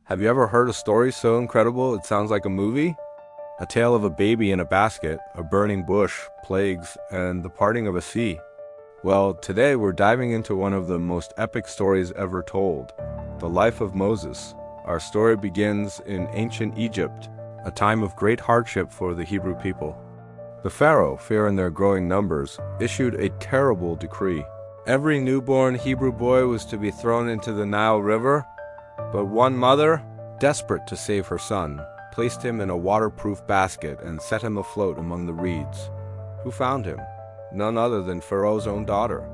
Have you ever heard a story so incredible it sounds like a movie? A tale of a baby in a basket, a burning bush, plagues, and the parting of a sea. Well, today we're diving into one of the most epic stories ever told, the life of Moses. Our story begins in ancient Egypt, a time of great hardship for the Hebrew people. The Pharaoh, fearing their growing numbers, issued a terrible decree. Every newborn Hebrew boy was to be thrown into the Nile River, but one mother, desperate to save her son, placed him in a waterproof basket and set him afloat among the reeds. Who found him? None other than Pharaoh's own daughter.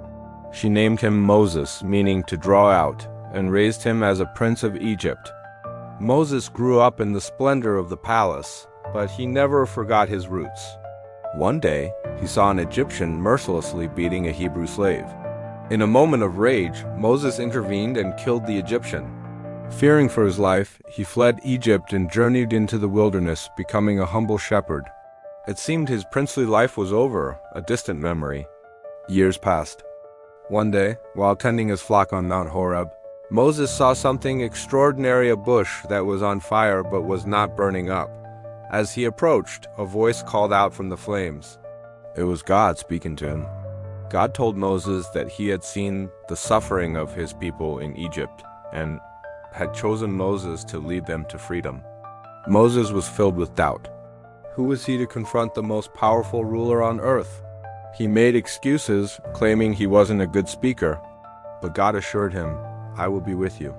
She named him Moses, meaning to draw out, and raised him as a prince of Egypt. Moses grew up in the splendor of the palace, but he never forgot his roots. One day, he saw an Egyptian mercilessly beating a Hebrew slave. In a moment of rage, Moses intervened and killed the Egyptian. Fearing for his life, he fled Egypt and journeyed into the wilderness, becoming a humble shepherd. It seemed his princely life was over, a distant memory. Years passed. One day, while tending his flock on Mount Horeb, Moses saw something extraordinary, a bush that was on fire but was not burning up. As he approached, a voice called out from the flames. It was God speaking to him. God told Moses that he had seen the suffering of his people in Egypt and had chosen Moses to lead them to freedom. Moses was filled with doubt. Who was he to confront the most powerful ruler on earth? He made excuses, claiming he wasn't a good speaker, but God assured him, "I will be with you."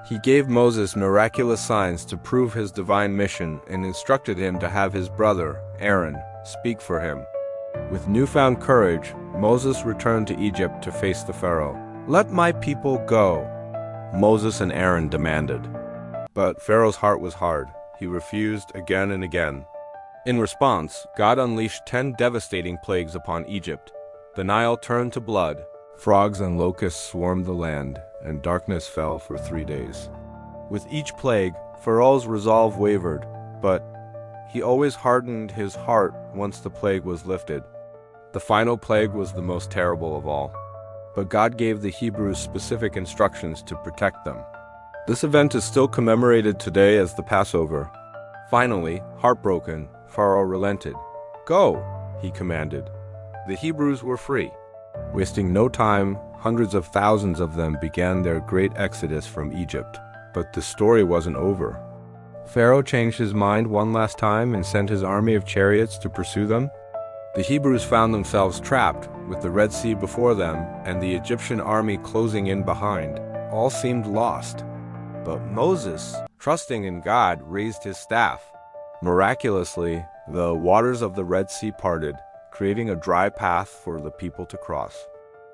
He gave Moses miraculous signs to prove his divine mission and instructed him to have his brother, Aaron, speak for him. With newfound courage, Moses returned to Egypt to face the Pharaoh. "Let my people go," Moses and Aaron demanded. But Pharaoh's heart was hard. He refused again and again. In response, God unleashed 10 devastating plagues upon Egypt. The Nile turned to blood, frogs and locusts swarmed the land, and darkness fell for 3 days. With each plague, Pharaoh's resolve wavered, but he always hardened his heart once the plague was lifted. The final plague was the most terrible of all. But God gave the Hebrews specific instructions to protect them. This event is still commemorated today as the Passover. Finally, heartbroken, Pharaoh relented. "Go," he commanded. The Hebrews were free. Wasting no time, hundreds of thousands of them began their great exodus from Egypt. But the story wasn't over. Pharaoh changed his mind one last time and sent his army of chariots to pursue them. The Hebrews found themselves trapped, with the Red Sea before them and the Egyptian army closing in behind. All seemed lost. But Moses, trusting in God, raised his staff. Miraculously, the waters of the Red Sea parted, creating a dry path for the people to cross.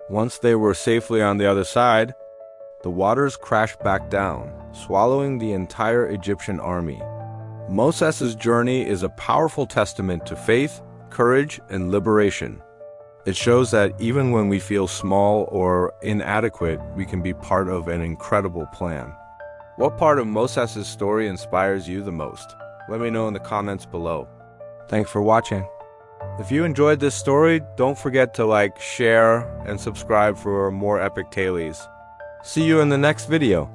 Once they were safely on the other side, the waters crashed back down, swallowing the entire Egyptian army. Moses' journey is a powerful testament to faith, courage, and liberation. It shows that even when we feel small or inadequate, we can be part of an incredible plan. What part of Moses' story inspires you the most? Let me know in the comments below. Thanks for watching. If you enjoyed this story, don't forget to like, share, and subscribe for more epic tales. See you in the next video.